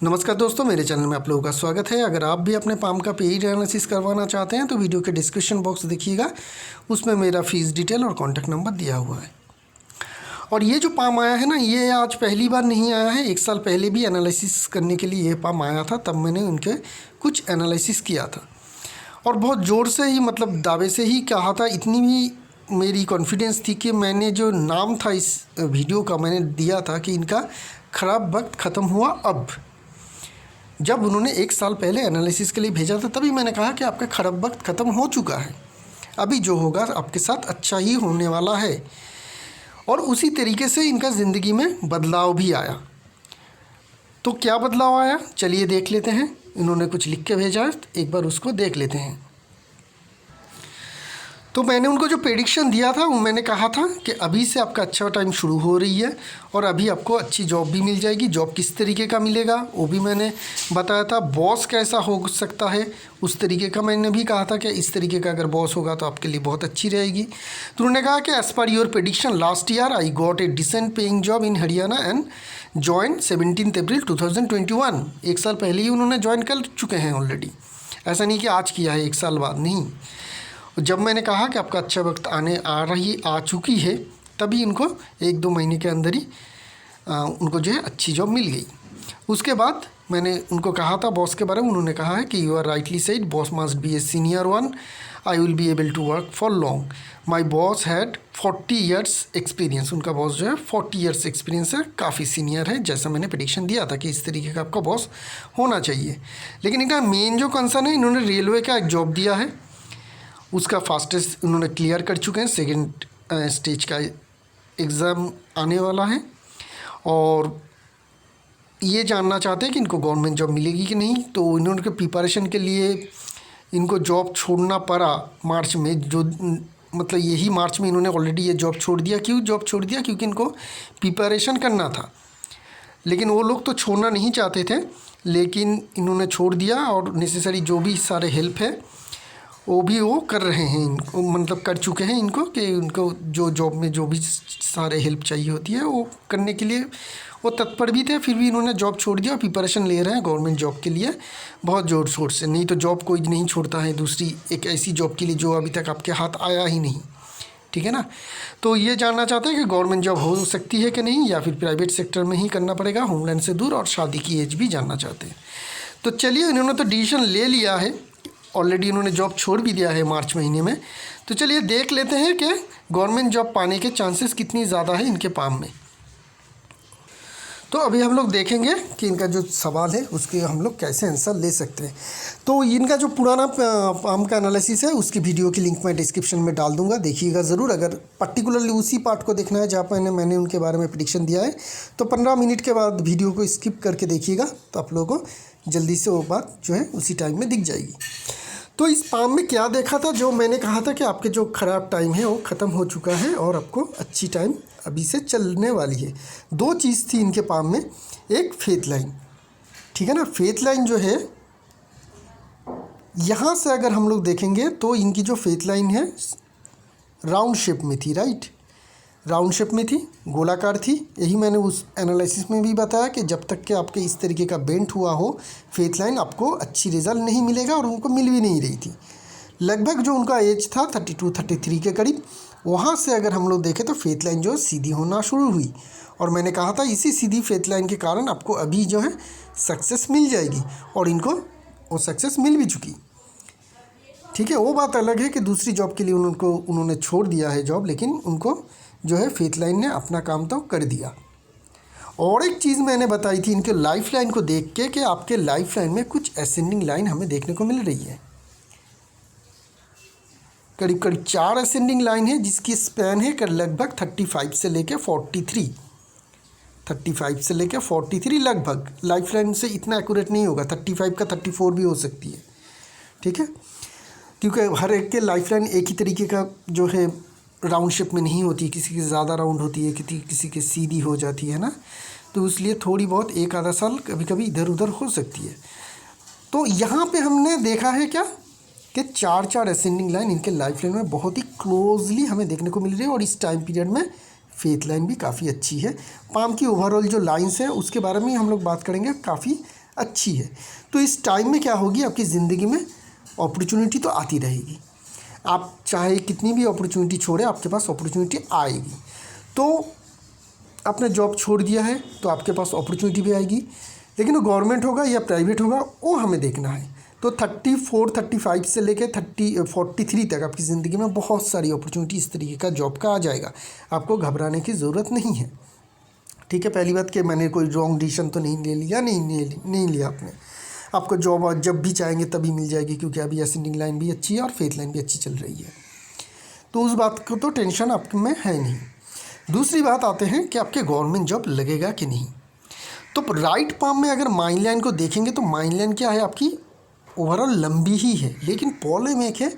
नमस्कार दोस्तों, मेरे चैनल में आप लोगों का स्वागत है। अगर आप भी अपने पाम का पेड एनालिसिस करवाना चाहते हैं तो वीडियो के डिस्क्रिप्शन बॉक्स देखिएगा, उसमें मेरा फ़ीस डिटेल और कॉन्टैक्ट नंबर दिया हुआ है। और ये जो पाम आया है ना, ये आज पहली बार नहीं आया है। 1 साल पहले भी एनालिसिस करने के लिए ये पाम आया था, तब मैंने उनके कुछ एनालिसिस किया था और बहुत ज़ोर से ही मतलब दावे से ही कहा था। इतनी भी मेरी कॉन्फिडेंस थी कि मैंने जो नाम था इस वीडियो का मैंने दिया था कि इनका ख़राब वक्त ख़त्म हुआ। अब जब उन्होंने 1 साल पहले एनालिसिस के लिए भेजा था तभी मैंने कहा कि आपका ख़राब वक्त ख़त्म हो चुका है, अभी जो होगा आपके साथ अच्छा ही होने वाला है। और उसी तरीके से इनका ज़िंदगी में बदलाव भी आया। तो क्या बदलाव आया, चलिए देख लेते हैं। इन्होंने कुछ लिख के भेजा है, एक बार उसको देख लेते हैं। तो मैंने उनको जो प्रेडिक्शन दिया था वो मैंने कहा था कि अभी से आपका अच्छा टाइम शुरू हो रही है और अभी आपको अच्छी जॉब भी मिल जाएगी। जॉब किस तरीके का मिलेगा वो भी मैंने बताया था। बॉस कैसा हो सकता है उस तरीके का मैंने भी कहा था कि इस तरीके का अगर बॉस होगा तो आपके लिए बहुत अच्छी रहेगी। तो उन्होंने कहा कि as per your prediction last year I got a decent paying job in Haryana and join 17 April 2021। 1 साल पहले ही उन्होंने ज्वाइन कर चुके हैं ऑलरेडी। ऐसा नहीं कि आज किया है, 1 साल बाद नहीं। जब मैंने कहा कि आपका अच्छा वक्त आ चुकी है, तभी इनको 1-2 महीने के अंदर ही उनको जो है अच्छी जॉब मिल गई। उसके बाद मैंने उनको कहा था बॉस के बारे में, उन्होंने कहा है कि you are rightly said boss must be a senior one, I will be able to work for long. My boss had 40 years experience. उनका बॉस जो है 40 ईयर्स एक्सपीरियंस है, काफ़ी सीनियर है, जैसा मैंने प्रेडिक्शन दिया था कि इस तरीके का आपका बॉस होना चाहिए। लेकिन इनका मेन जो कंसर्न है, इन्होंने रेलवे का एक जॉब दिया है, उसका फास्टेस्ट उन्होंने क्लियर कर चुके हैं। सेकंड स्टेज का एग्ज़ाम आने वाला है और ये जानना चाहते हैं कि इनको गवर्नमेंट जॉब मिलेगी कि नहीं। तो इन्होंने प्रिपरेशन के लिए इनको जॉब छोड़ना पड़ा मार्च में, जो मतलब यही मार्च में इन्होंने ऑलरेडी ये जॉब छोड़ दिया। क्यों जॉब छोड़ दिया? क्योंकि इनको प्रिपरेशन करना था। लेकिन वो लोग तो छोड़ना नहीं चाहते थे, लेकिन इन्होंने छोड़ दिया और नेसेसरी जो भी सारे हेल्प है वो भी वो कर रहे हैं, इनको मतलब कर चुके हैं इनको कि उनको जो जॉब में जो भी सारे हेल्प चाहिए होती है वो करने के लिए वो तत्पर भी थे। फिर भी इन्होंने जॉब छोड़ दिया और प्रिपरेशन ले रहे हैं गवर्नमेंट जॉब के लिए बहुत ज़ोर शोर से। नहीं तो जॉब कोई नहीं छोड़ता है दूसरी एक ऐसी जॉब के लिए जो अभी तक आपके हाथ आया ही नहीं, ठीक है ना। तो ये जानना चाहते हैं कि गवर्नमेंट जॉब हो सकती है कि नहीं, या फिर प्राइवेट सेक्टर में ही करना पड़ेगा, होमलैंड से दूर, और शादी की एज भी जानना चाहते हैं। तो चलिए, इन्होंने तो डिसीजन ले लिया है ऑलरेडी, इन्होंने जॉब छोड़ भी दिया है मार्च महीने में। तो चलिए देख लेते हैं कि गवर्नमेंट जॉब पाने के चांसेस कितनी ज़्यादा है इनके पाम में। तो अभी हम लोग देखेंगे कि इनका जो सवाल है उसके हम लोग कैसे आंसर ले सकते हैं। तो इनका जो पुराना पाम का एनालिसिस है उसकी वीडियो की लिंक मैं डिस्क्रिप्शन में डाल दूंगा, देखिएगा ज़रूर। अगर पर्टिकुलरली उसी पार्ट को देखना है जहाँ पर मैंने उनके बारे में प्रेडिक्शन दिया है, तो 15 मिनट के बाद वीडियो को स्किप करके देखिएगा, तो आप लोगों को जल्दी से वो बात जो है उसी टाइम में दिख जाएगी। तो इस पाम में क्या देखा था, जो मैंने कहा था कि आपके जो ख़राब टाइम है वो ख़त्म हो चुका है और आपको अच्छी टाइम अभी से चलने वाली है। 2 चीज़ थी इनके पाम में, एक फेथ लाइन, ठीक है ना। फेथ लाइन जो है यहाँ से अगर हम लोग देखेंगे तो इनकी जो फेथ लाइन है राउंड शेप में थी, राइट, राउंड शेप में थी, गोलाकार थी। यही मैंने उस एनालिसिस में भी बताया कि जब तक कि आपके इस तरीके का बेंट हुआ हो फेथ लाइन, आपको अच्छी रिज़ल्ट नहीं मिलेगा, और उनको मिल भी नहीं रही थी। लगभग जो उनका एज था 32-33 के करीब, वहाँ से अगर हम लोग देखें तो फेथ लाइन जो सीधी होना शुरू हुई। और मैंने कहा था इसी सीधी फेथ लाइन के कारण आपको अभी जो है सक्सेस मिल जाएगी, और इनको वो सक्सेस मिल भी चुकी, ठीक है। वो बात अलग है कि दूसरी जॉब के लिए उन्होंने छोड़ दिया है जॉब, लेकिन उनको जो है फेथ लाइन ने अपना काम तो कर दिया। और एक चीज़ मैंने बताई थी इनके लाइफ लाइन को देख के कि आपके लाइफ लाइन में कुछ असेंडिंग लाइन हमें देखने को मिल रही है। करीब करीब 4 असेंडिंग लाइन है जिसकी स्पैन है कर लगभग 35 से लेकर 43, 35 से लेकर 43 लगभग। लाइफ लाइन से इतना एक्यूरेट नहीं होगा, 35 का 34 भी हो सकती है, ठीक है, क्योंकि हर एक के लाइफ लाइन एक ही तरीके का जो है राउंड शेप में नहीं होती, किसी की ज़्यादा राउंड होती है, किसी के सीधी हो जाती है ना। तो इसलिए थोड़ी बहुत एक आधा साल कभी कभी इधर उधर हो सकती है। तो यहाँ पे हमने देखा है क्या कि 4 असेंडिंग लाइन इनके लाइफ लाइन में बहुत ही क्लोजली हमें देखने को मिल रही है, और इस टाइम पीरियड में फेथ लाइन भी काफ़ी अच्छी है। पाम की ओवरऑल जो लाइन्स है उसके बारे में हम लोग बात करेंगे, काफ़ी अच्छी है। तो इस टाइम में क्या होगी, आपकी ज़िंदगी में अपॉर्चुनिटी तो आती रहेगी। आप चाहे कितनी भी अपॉर्चुनिटी छोड़े, आपके पास अपॉर्चुनिटी आएगी। तो आपने जॉब छोड़ दिया है तो आपके पास अपॉर्चुनिटी भी आएगी, लेकिन वो गवर्नमेंट होगा या प्राइवेट होगा वो हमें देखना है। तो 34 35 से लेकर 43 तक आपकी ज़िंदगी में बहुत सारी अपॉर्चुनिटी इस तरीके का जॉब का आ जाएगा। आपको घबराने की ज़रूरत नहीं है। ठीक है, पहली बात कि मैंने कोई रॉन्ग डिसीजन तो नहीं ले लिया, नहीं लिया आपने। आपको जॉब जब भी चाहेंगे तभी मिल जाएगी, क्योंकि अभी असेंडिंग लाइन भी अच्छी है और फेथ लाइन भी अच्छी चल रही है। तो उस बात को तो टेंशन आप में है नहीं। दूसरी बात आते हैं कि आपके गवर्नमेंट जॉब लगेगा कि नहीं। तो राइट पाम में अगर माइन लाइन को देखेंगे तो माइन लाइन क्या है, आपकी ओवरऑल लंबी ही है, लेकिन प्रॉब्लम एक है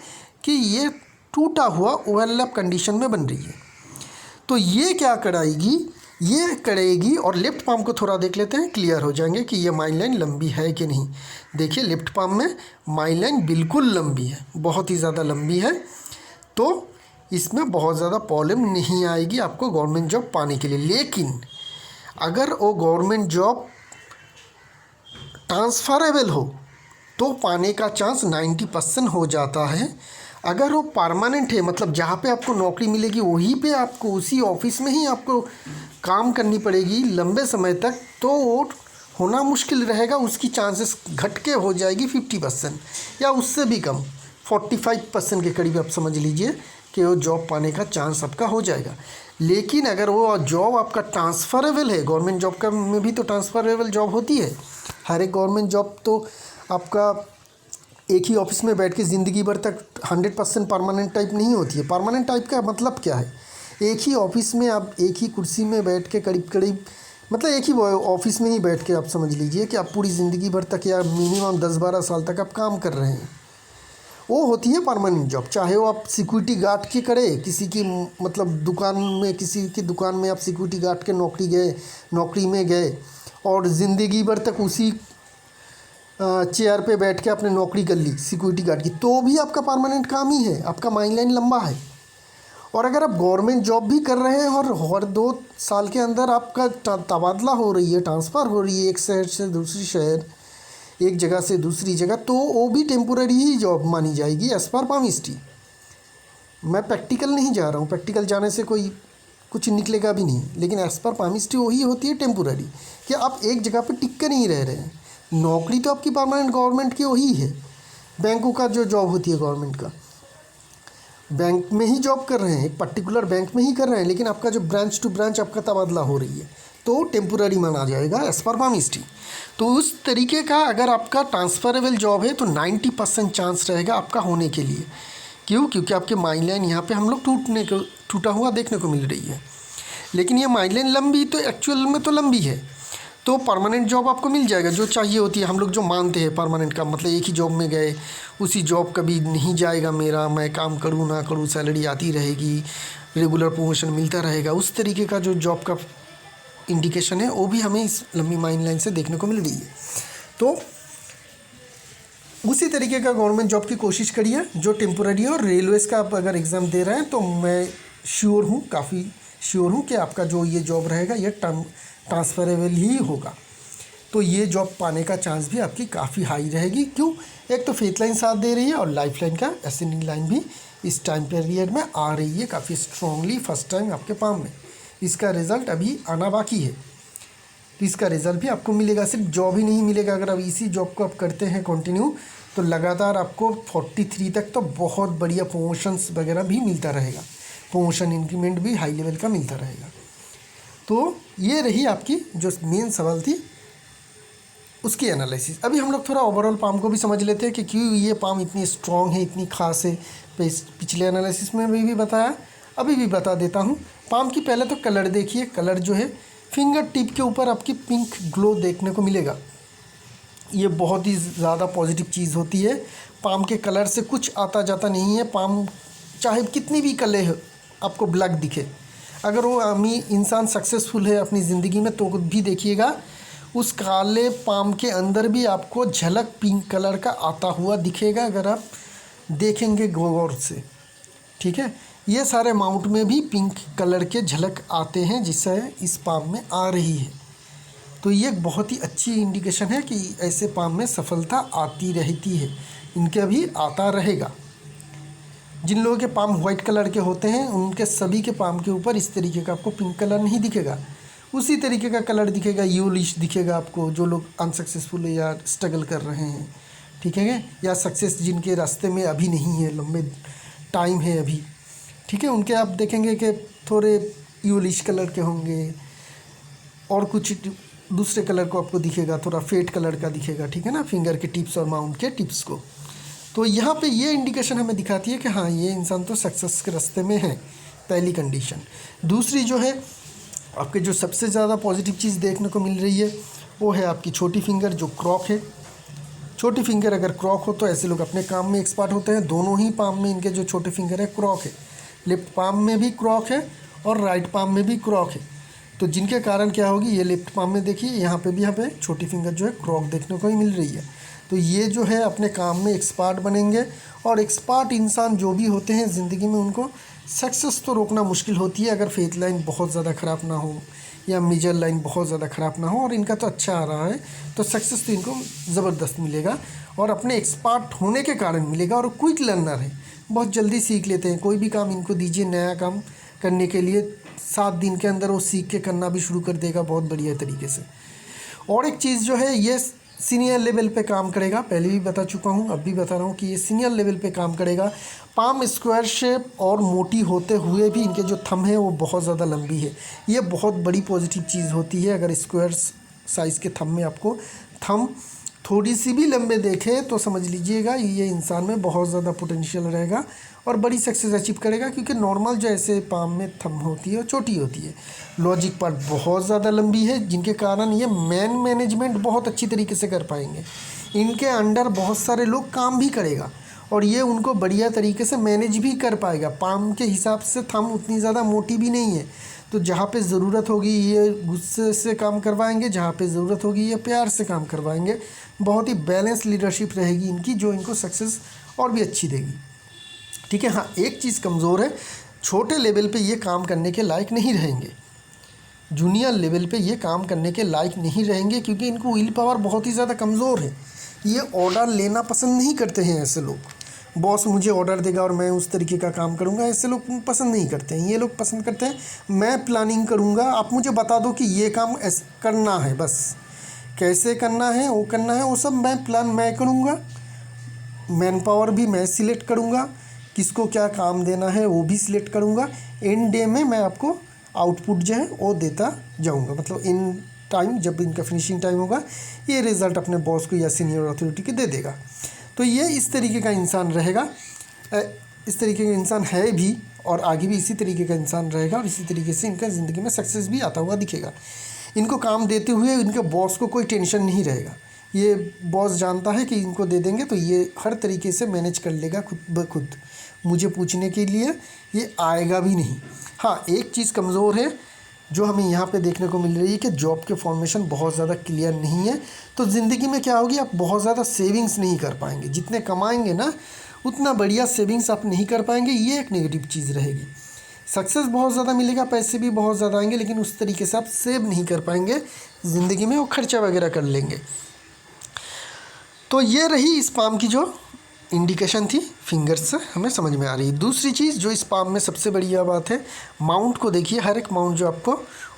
कि ये टूटा हुआ ओवरलैप कंडीशन में बन रही है। तो ये क्या कराएगी, ये करेगी। और लेफ्ट पाम को थोड़ा देख लेते हैं, क्लियर हो जाएंगे कि ये माइन लाइन लंबी है कि नहीं। देखिए लेफ्ट पाम में माइन लाइन बिल्कुल लंबी है, बहुत ही ज़्यादा लंबी है। तो इसमें बहुत ज़्यादा प्रॉब्लम नहीं आएगी आपको गवर्नमेंट जॉब पाने के लिए। लेकिन अगर वो गवर्नमेंट जॉब ट्रांसफरेबल हो तो पाने का चांस 90% हो जाता है। अगर वो परमानेंट है, मतलब जहाँ पे आपको नौकरी मिलेगी वहीं पे आपको उसी ऑफिस में ही आपको काम करनी पड़ेगी लंबे समय तक, तो वो होना मुश्किल रहेगा। उसकी चांसेस घट के हो जाएगी 50% या उससे भी कम, 45% के करीब आप समझ लीजिए कि वो जॉब पाने का चांस आपका हो जाएगा। लेकिन अगर वो जॉब आपका ट्रांसफरेबल है, गवर्नमेंट जॉब का में भी तो ट्रांसफरेबल जॉब होती है। हर एक गवर्नमेंट जॉब तो आपका एक ही ऑफिस में बैठ के ज़िंदगी भर तक 100% परमानेंट टाइप नहीं होती है। परमानेंट टाइप का मतलब क्या है, एक ही ऑफिस में आप एक ही कुर्सी में बैठ के करीब मतलब एक ही ऑफिस में ही बैठ के आप समझ लीजिए कि आप पूरी ज़िंदगी भर तक या मिनिमम 10-12 साल तक आप काम कर रहे हैं, वो होती है परमानेंट जॉब। चाहे वो आप सिक्योरिटी गार्ड की करें, किसी की मतलब दुकान में, किसी की दुकान में आप सिक्योरिटी गार्ड के नौकरी में गए और ज़िंदगी भर तक उसी चेयर पे बैठ के आपने नौकरी कर ली सिक्योरिटी गार्ड की, तो भी आपका परमानेंट काम ही है, आपका माइन लाइन लंबा है। और अगर आप गवर्नमेंट जॉब भी कर रहे हैं और हर 2 साल के अंदर आपका तबादला हो रही है, ट्रांसफ़र हो रही है एक शहर से दूसरी शहर, एक जगह से दूसरी जगह, तो वो भी टेम्पोररी ही जॉब मानी जाएगी एज़ पर पामिस्ट्री। मैं प्रैक्टिकल नहीं जा रहा हूँ, प्रैक्टिकल जाने से कोई कुछ निकलेगा भी नहीं, लेकिन एज़ पर पामिस्ट्री वही होती है टेम्पोररी, कि आप एक जगह पर टिक कर नहीं रह रहे हैं। नौकरी तो आपकी परमानेंट गवर्नमेंट की वही है। बैंकों का जो जॉब होती है गवर्नमेंट का, बैंक में ही जॉब कर रहे हैं, एक पर्टिकुलर बैंक में ही कर रहे हैं, लेकिन आपका जो ब्रांच टू ब्रांच आपका तबादला हो रही है तो टेम्पोररी माना जाएगा एज़ पर पामिस्ट्री। तो उस तरीके का अगर आपका ट्रांसफरेबल जॉब है तो 90% चांस रहेगा आपका होने के लिए। क्यों? क्योंकि आपके माइन लाइन यहाँ पे हम लोग टूटा हुआ देखने को मिल रही है। लेकिन ये माइन लाइन लंबी तो एक्चुअल में तो लंबी है, तो परमानेंट जॉब आपको मिल जाएगा जो चाहिए होती है। हम लोग जो मानते हैं परमानेंट का मतलब एक ही जॉब में गए, उसी जॉब कभी नहीं जाएगा मेरा, मैं काम करूँ ना करूँ सैलरी आती रहेगी, रेगुलर प्रमोशन मिलता रहेगा, उस तरीके का जो जॉब का इंडिकेशन है वो भी हमें इस लंबी माइन लाइन से देखने को मिल रही है। तो उसी तरीके का गवर्नमेंट जॉब की कोशिश करिए जो टेम्पोररी है। और रेलवेज़ का आप अगर एग्ज़ाम दे रहे हैं तो मैं काफ़ी श्योर हूँ कि आपका जो ये जॉब रहेगा ये ट्रांसफरेबल ही होगा। तो ये जॉब पाने का चांस भी आपकी काफ़ी हाई रहेगी। क्यों? एक तो फेथ लाइन साथ दे रही है और लाइफ लाइन का असेंडिंग लाइन भी इस टाइम पीरियड में आ रही है काफ़ी स्ट्रॉन्गली फर्स्ट टाइम आपके पाम में। इसका रिज़ल्ट अभी आना बाकी है, तो इसका रिज़ल्ट भी आपको मिलेगा। सिर्फ जॉब ही नहीं मिलेगा, अगर आप इसी जॉब को आप करते हैं कंटिन्यू तो लगातार आपको 43 तक तो बहुत बढ़िया प्रमोशंस वगैरह भी मिलता रहेगा, प्रमोशन इंक्रीमेंट भी हाई लेवल का मिलता रहेगा। तो ये रही आपकी जो मेन सवाल थी उसकी एनालिसिस। अभी हम लोग थोड़ा ओवरऑल पाम को भी समझ लेते हैं कि क्यों ये पाम इतनी स्ट्रॉन्ग है, इतनी खास है। पिछले एनालिसिस में भी बताया, अभी भी बता देता हूँ। पाम की पहले तो कलर देखिए, कलर जो है फिंगर टिप के ऊपर आपकी पिंक ग्लो देखने को मिलेगा। ये बहुत ही ज़्यादा पॉजिटिव चीज़ होती है। पाम के कलर से कुछ आता जाता नहीं है। पाम चाहे कितनी भी कलर आपको ब्लैक दिखे, अगर वो इंसान सक्सेसफुल है अपनी ज़िंदगी में तो भी देखिएगा उस काले पाम के अंदर भी आपको झलक पिंक कलर का आता हुआ दिखेगा, अगर आप देखेंगे गौर से। ठीक है, ये सारे माउंट में भी पिंक कलर के झलक आते हैं जिससे इस पाम में आ रही है। तो ये एक बहुत ही अच्छी इंडिकेशन है कि ऐसे पाम में सफलता आती रहती है, इनके अभी आता रहेगा। जिन लोगों के पाम वाइट कलर के होते हैं उनके सभी के पाम के ऊपर इस तरीके का आपको पिंक कलर नहीं दिखेगा, उसी तरीके का कलर दिखेगा, यूलिश दिखेगा आपको, जो लोग अनसक्सेसफुल या स्ट्रगल कर रहे हैं, ठीक है, या सक्सेस जिनके रास्ते में अभी नहीं है, लंबे टाइम है अभी, ठीक है, उनके आप देखेंगे कि थोड़े यूलिश कलर के होंगे और कुछ दूसरे कलर को आपको दिखेगा, थोड़ा फेड कलर का दिखेगा, ठीक है ना, फिंगर के टिप्स और माउंट के टिप्स को। तो यहाँ पे ये इंडिकेशन हमें दिखाती है कि हाँ ये इंसान तो सक्सेस के रास्ते में है, पहली कंडीशन। दूसरी जो है आपके जो सबसे ज़्यादा पॉजिटिव चीज़ देखने को मिल रही है वो है आपकी छोटी फिंगर जो क्रॉक है। छोटी फिंगर अगर क्रॉक हो तो ऐसे लोग अपने काम में एक्सपर्ट होते हैं। दोनों ही पाम में इनके जो छोटे फिंगर है क्रॉक है, लेफ्ट पाम में भी क्रॉक है और राइट पाम में भी क्रॉक है। तो जिनके कारण क्या होगी, ये लेफ्ट पाम में देखिए यहाँ पे छोटी फिंगर जो है क्रॉक देखने को ही मिल रही है। तो ये जो है अपने काम में एक्सपर्ट बनेंगे, और एक्सपर्ट इंसान जो भी होते हैं ज़िंदगी में उनको सक्सेस तो रोकना मुश्किल होती है अगर फेथ लाइन बहुत ज़्यादा ख़राब ना हो या मेजर लाइन बहुत ज़्यादा ख़राब ना हो, और इनका तो अच्छा आ रहा है तो सक्सेस तो इनको ज़बरदस्त मिलेगा और अपने एक्सपर्ट होने के कारण मिलेगा। और क्विक लर्नर है, बहुत जल्दी सीख लेते हैं। कोई भी काम इनको दीजिए नया काम करने के लिए 7 दिन के अंदर वो सीख के करना भी शुरू कर देगा बहुत बढ़िया तरीके से। और एक चीज़ जो है ये सीनियर लेवल पे काम करेगा, पहले भी बता चुका हूँ अब भी बता रहा हूँ कि ये सीनियर लेवल पे काम करेगा। पाम स्क्वायर शेप और मोटी होते हुए भी इनके जो थंब है वो बहुत ज़्यादा लंबी है। ये बहुत बड़ी पॉजिटिव चीज़ होती है। अगर स्क्वायर साइज़ के थंब में आपको थंब थोड़ी सी भी लंबे देखें तो समझ लीजिएगा ये इंसान में बहुत ज़्यादा पोटेंशियल रहेगा और बड़ी सक्सेस अचीव करेगा, क्योंकि नॉर्मल जो ऐसे पाम में थंब होती है वो छोटी होती है, लॉजिक पार्ट बहुत ज़्यादा लंबी है, जिनके कारण ये मैनेजमेंट बहुत अच्छी तरीके से कर पाएंगे। इनके अंडर बहुत सारे लोग काम भी करेगा और ये उनको बढ़िया तरीके से मैनेज भी कर पाएगा। पाम के हिसाब से थंब उतनी ज़्यादा मोटी भी नहीं है, तो जहाँ पे ज़रूरत होगी ये गुस्से से काम करवाएंगे, जहाँ पे ज़रूरत होगी ये प्यार से काम करवाएंगे। बहुत ही बैलेंस लीडरशिप रहेगी इनकी, जो इनको सक्सेस और भी अच्छी देगी, ठीक है। हाँ, एक चीज़ कमज़ोर है, छोटे लेवल पे ये काम करने के लायक नहीं रहेंगे, जूनियर लेवल पे ये काम करने के लायक नहीं रहेंगे, क्योंकि इनको विल पावर बहुत ही ज़्यादा कमज़ोर है। ये ऑर्डर लेना पसंद नहीं करते हैं ऐसे लोग। बॉस मुझे ऑर्डर देगा और मैं उस तरीके का काम करूँगा, ऐसे लोग पसंद नहीं करते हैं। ये लोग पसंद करते हैं मैं प्लानिंग करूँगा, आप मुझे बता दो कि ये काम ऐसे करना है, बस कैसे करना है वो करना है, वो सब मैं करूँगा। मैन पावर भी मैं सिलेक्ट करूँगा, किसको क्या काम देना है वो भी सिलेक्ट करूँगा। एंड डे में मैं आपको आउटपुट जो है वो देता जाऊँगा, मतलब इन टाइम जब इनका फिनिशिंग टाइम होगा ये रिज़ल्ट अपने बॉस को या सीनियर अथॉरिटी को दे देगा। तो ये इस तरीके का इंसान रहेगा, इस तरीके का इंसान है भी और आगे भी इसी तरीके का इंसान रहेगा, और इसी तरीके से इनका ज़िंदगी में सक्सेस भी आता हुआ दिखेगा। इनको काम देते हुए इनके बॉस को कोई टेंशन नहीं रहेगा, ये बॉस जानता है कि इनको दे देंगे तो ये हर तरीके से मैनेज कर लेगा खुद ब खुद, मुझे पूछने के लिए ये आएगा भी नहीं। हाँ, एक चीज़ कमज़ोर है जो हमें यहाँ पे देखने को मिल रही है कि जॉब के फॉर्मेशन बहुत ज़्यादा क्लियर नहीं है, तो ज़िंदगी में क्या होगी, आप बहुत ज़्यादा सेविंग्स नहीं कर पाएंगे। जितने कमाएंगे ना उतना बढ़िया सेविंग्स आप नहीं कर पाएंगे, ये एक नेगेटिव चीज़ रहेगी। सक्सेस बहुत ज़्यादा मिलेगा, पैसे भी बहुत ज़्यादा आएंगे, लेकिन उस तरीके से आप सेव नहीं कर पाएंगे ज़िंदगी में, वो खर्चा वगैरह कर लेंगे। तो ये रही इस पाम की जो इंडिकेशन थी, फिंगर्स से हमें समझ में आ रही है। दूसरी चीज़ जो इस पाम में सबसे बढ़िया बात है, माउंट को देखिए। हर एक माउंट जो आपको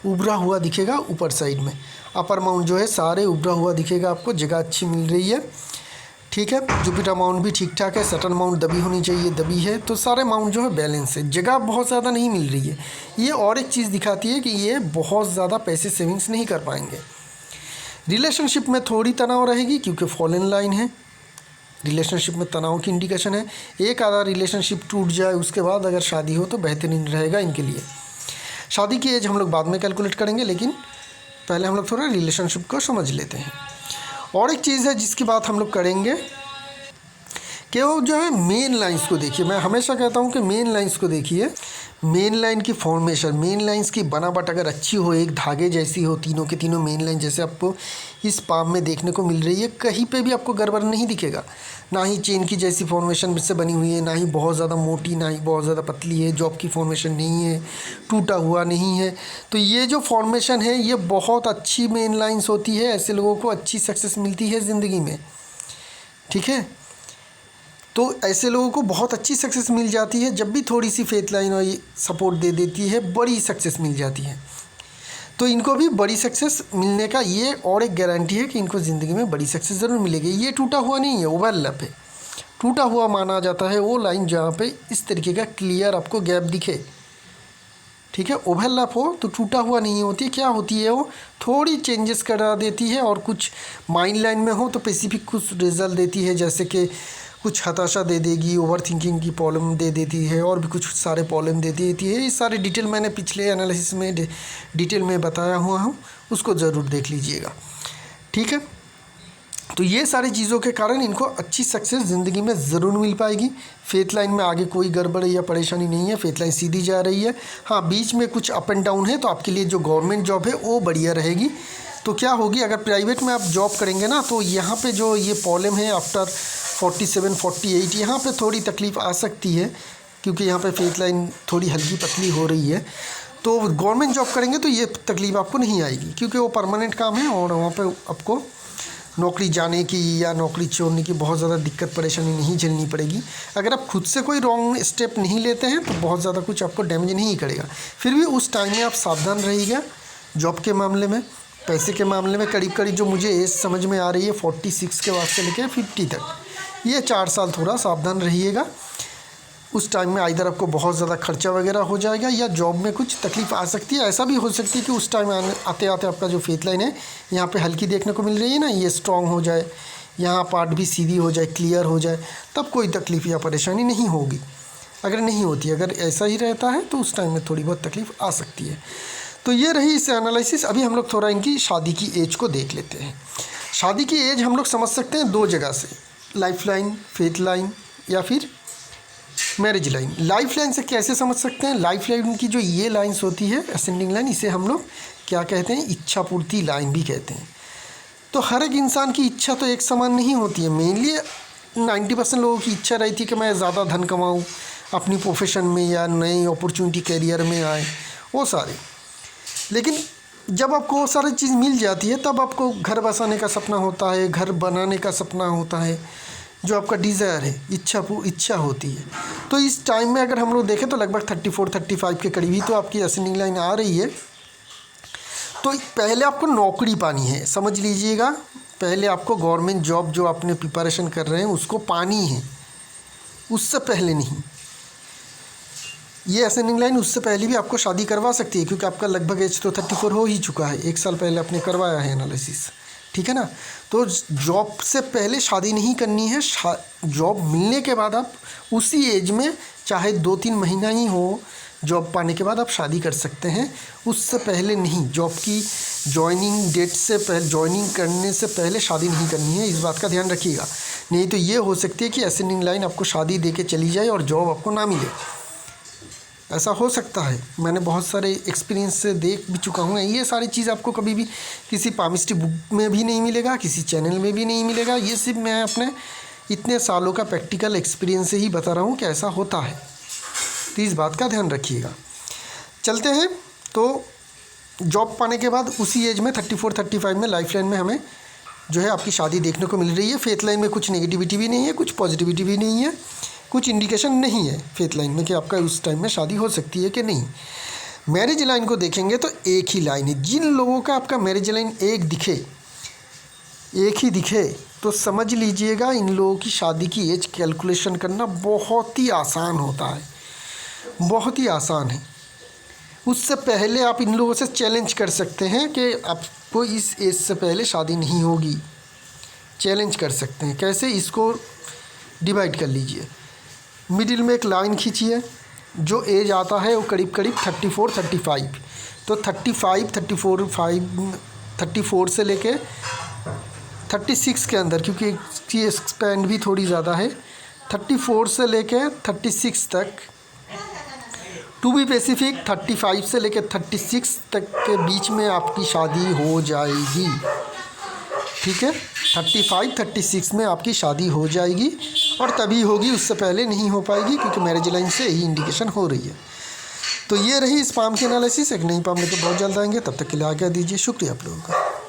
उभरा हुआ दिखेगा ऊपर साइड में, अपर माउंट जो है सारे उभरा हुआ दिखेगा आपको, जगह अच्छी मिल रही है, ठीक है। जुपिटर माउंट भी ठीक ठाक है, सटर्न माउंट दबी होनी चाहिए, दबी है, तो सारे माउंट जो है बैलेंस है, जगह बहुत ज़्यादा नहीं मिल रही है। ये और एक चीज़ दिखाती है कि ये बहुत ज़्यादा पैसे सेविंग्स नहीं कर पाएंगे। रिलेशनशिप में थोड़ी तनाव रहेगी क्योंकि फॉलन लाइन है, रिलेशनशिप में तनाव की इंडिकेशन है। एक आधा रिलेशनशिप टूट जाए उसके बाद अगर शादी हो तो बेहतरीन रहेगा इनके लिए। शादी की एज हम लोग बाद में कैलकुलेट करेंगे, लेकिन पहले हम लोग थोड़ा रिलेशनशिप को समझ लेते हैं। और एक चीज़ है जिसकी बात हम लोग करेंगे कि वो जो है मेन लाइंस को देखिए। मैं हमेशा कहता हूँ कि मेन लाइंस को देखिए। मेन लाइन की फॉर्मेशन, मेन लाइंस की बनावट अगर अच्छी हो, एक धागे जैसी हो, तीनों के तीनों मेन लाइन जैसे आपको इस पाम में देखने को मिल रही है, कहीं पे भी आपको गड़बड़ नहीं दिखेगा। ना ही चेन की जैसी फॉर्मेशन से बनी हुई है, ना ही बहुत ज़्यादा मोटी, ना ही बहुत ज़्यादा पतली है, जॉब की फॉर्मेशन नहीं है, टूटा हुआ नहीं है। तो ये जो फॉर्मेशन है ये बहुत अच्छी मेन लाइंस होती है। ऐसे लोगों को अच्छी सक्सेस मिलती है ज़िंदगी में, ठीक है। तो ऐसे लोगों को बहुत अच्छी सक्सेस मिल जाती है। जब भी थोड़ी सी फेथ लाइन और सपोर्ट दे देती है, बड़ी सक्सेस मिल जाती है। तो इनको भी बड़ी सक्सेस मिलने का ये और एक गारंटी है कि इनको ज़िंदगी में बड़ी सक्सेस ज़रूर मिलेगी। ये टूटा हुआ नहीं है, ओवरलैप है। टूटा हुआ माना जाता है वो लाइन जहाँ पे इस तरीके का क्लियर आपको गैप दिखे, ठीक है। ओवरलैप हो तो टूटा हुआ नहीं होती, क्या होती है वो थोड़ी चेंजेस करा देती है। और कुछ माइंड लाइन में हो तो स्पेसिफिक कुछ रिजल्ट देती है, जैसे कि कुछ हताशा दे देगी, ओवर थिंकिंग की प्रॉब्लम दे देती है, और भी कुछ सारे प्रॉब्लम दे देती है। ये सारे डिटेल मैंने पिछले एनालिसिस में डिटेल में बताया हुआ हूँ, उसको ज़रूर देख लीजिएगा, ठीक है। तो ये सारी चीज़ों के कारण इनको अच्छी सक्सेस ज़िंदगी में ज़रूर मिल पाएगी। फेथ लाइन में आगे कोई गड़बड़ या परेशानी नहीं है, फेथ लाइन सीधी जा रही है। हाँ, बीच में कुछ अप एंड डाउन है, तो आपके लिए जो गवर्नमेंट जॉब है वो बढ़िया रहेगी। तो क्या होगी, अगर प्राइवेट में आप जॉब करेंगे ना, तो यहाँ पे जो ये प्रॉब्लम है आफ्टर 47 48, यहाँ पे थोड़ी तकलीफ़ आ सकती है, क्योंकि यहाँ पे फेथ लाइन थोड़ी हल्की पतली हो रही है। तो गवर्नमेंट जॉब करेंगे तो ये तकलीफ़ आपको नहीं आएगी, क्योंकि वो परमानेंट काम है और वहाँ पे आपको नौकरी जाने की या नौकरी छोड़ने की बहुत ज़्यादा दिक्कत परेशानी नहीं झेलनी पड़ेगी। अगर आप खुद से कोई रॉन्ग स्टेप नहीं लेते हैं तो बहुत ज़्यादा कुछ आपको डैमेज नहीं करेगा। फिर भी उस टाइम में आप सावधान रहिएगा। जॉब के मामले में, पैसे के मामले में करीब करीब जो मुझे एज समझ में आ रही है 46 के बाद से लेकर 50 तक, ये 4 साल थोड़ा सावधान रहिएगा। उस टाइम में इधर आपको बहुत ज़्यादा खर्चा वगैरह हो जाएगा या जॉब में कुछ तकलीफ़ आ सकती है। ऐसा भी हो सकती है कि उस टाइम आते आते आपका जो फेथ लाइन है यहाँ पे हल्की देखने को मिल रही है ना, ये स्ट्रॉन्ग हो जाए, यहाँ पार्ट भी सीधी हो जाए, क्लियर हो जाए, तब कोई तकलीफ़ या परेशानी नहीं होगी। अगर नहीं होती, अगर ऐसा ही रहता है तो उस टाइम में थोड़ी बहुत तकलीफ़ आ सकती है। तो ये रही इस एनालिसिस। अभी हम लोग थोड़ा इनकी शादी की एज को देख लेते हैं। शादी की एज हम लोग समझ सकते हैं 2 जगह से, लाइफ लाइन, फेथ लाइन या फिर मैरिज लाइन। लाइफ लाइन से कैसे समझ सकते हैं, लाइफ लाइन की जो ये लाइंस होती है असेंडिंग लाइन, इसे हम लोग क्या कहते हैं, इच्छा पूर्ति लाइन भी कहते हैं। तो हर एक इंसान की इच्छा तो एक समान नहीं होती है। मेनली 90% लोगों की इच्छा रहती है कि मैं ज़्यादा धन कमाऊँ अपनी प्रोफेशन में या नई अपॉर्चुनिटी करियर में आए, वो सारे। लेकिन जब आपको वो सारी चीज़ मिल जाती है तब आपको घर बसाने का सपना होता है, घर बनाने का सपना होता है, जो आपका डिज़ायर है, इच्छा होती है। तो इस टाइम में अगर हम लोग देखें तो लगभग 34-35 के करीब ही तो आपकी असेंडिंग लाइन आ रही है। तो पहले आपको नौकरी पानी है, समझ लीजिएगा। पहले आपको गवर्नमेंट जॉब जो आपने प्रिपरेशन कर रहे हैं उसको पानी है, उससे पहले नहीं। ये असेंडिंग लाइन उससे पहले भी आपको शादी करवा सकती है, क्योंकि आपका लगभग एज तो 34 हो ही चुका है, 1 साल पहले आपने करवाया है एनालिसिस, ठीक है ना। तो जॉब से पहले शादी नहीं करनी है। जॉब मिलने के बाद आप उसी एज में, चाहे 2-3 महीना ही हो जॉब पाने के बाद, आप शादी कर सकते हैं, उससे पहले नहीं। जॉब की जॉइनिंग डेट से पहले, जॉइनिंग करने से पहले शादी नहीं करनी है, इस बात का ध्यान रखिएगा। नहीं तो ये हो सकती है कि असेंडिंग लाइन आपको शादी दे के चली जाए और जॉब आपको ना मिले, ऐसा हो सकता है। मैंने बहुत सारे एक्सपीरियंस से देख भी चुका हूँ। ये सारी चीज़ आपको कभी भी किसी पामिस्ट्री बुक में भी नहीं मिलेगा, किसी चैनल में भी नहीं मिलेगा। ये सिर्फ मैं अपने इतने सालों का प्रैक्टिकल एक्सपीरियंस से ही बता रहा हूँ कि ऐसा होता है। तो इस बात का ध्यान रखिएगा। चलते हैं। तो जॉब पाने के बाद उसी एज में 34-35 में लाइफ लाइन में हमें जो है आपकी शादी देखने को मिल रही है। फेथ लाइन में कुछ नेगेटिविटी भी नहीं है, कुछ पॉजिटिविटी भी नहीं है, कुछ इंडिकेशन नहीं है फेथ लाइन में कि आपका उस टाइम में शादी हो सकती है कि नहीं। मैरिज लाइन को देखेंगे तो एक ही लाइन है। जिन लोगों का आपका मैरिज लाइन एक ही दिखे तो समझ लीजिएगा इन लोगों की शादी की एज कैलकुलेशन करना बहुत ही आसान होता है, बहुत ही आसान है। उससे पहले आप इन लोगों से चैलेंज कर सकते हैं कि आपको इस एज से पहले शादी नहीं होगी। चैलेंज कर सकते हैं। कैसे, इसको डिवाइड कर लीजिए। मिडिल में एक लाइन खींचिए, जो एज आता है वो करीब करीब 34-35। तो 34 से लेके 36 के अंदर, क्योंकि इसकी स्पैन भी थोड़ी ज़्यादा है, 34 से लेके 36 तक, टू बी स्पेसिफिक 35 से लेके 36 तक के बीच में आपकी शादी हो जाएगी। ठीक है, 35 36 में आपकी शादी हो जाएगी और तभी होगी, उससे पहले नहीं हो पाएगी क्योंकि मैरिज लाइन से यही इंडिकेशन हो रही है। तो ये रही स्पाम की एनालिसिस। एक नई पाम लेकर बहुत जल्द आएंगे, तब तक के लिए आज्ञा दीजिए। शुक्रिया आप लोगों का।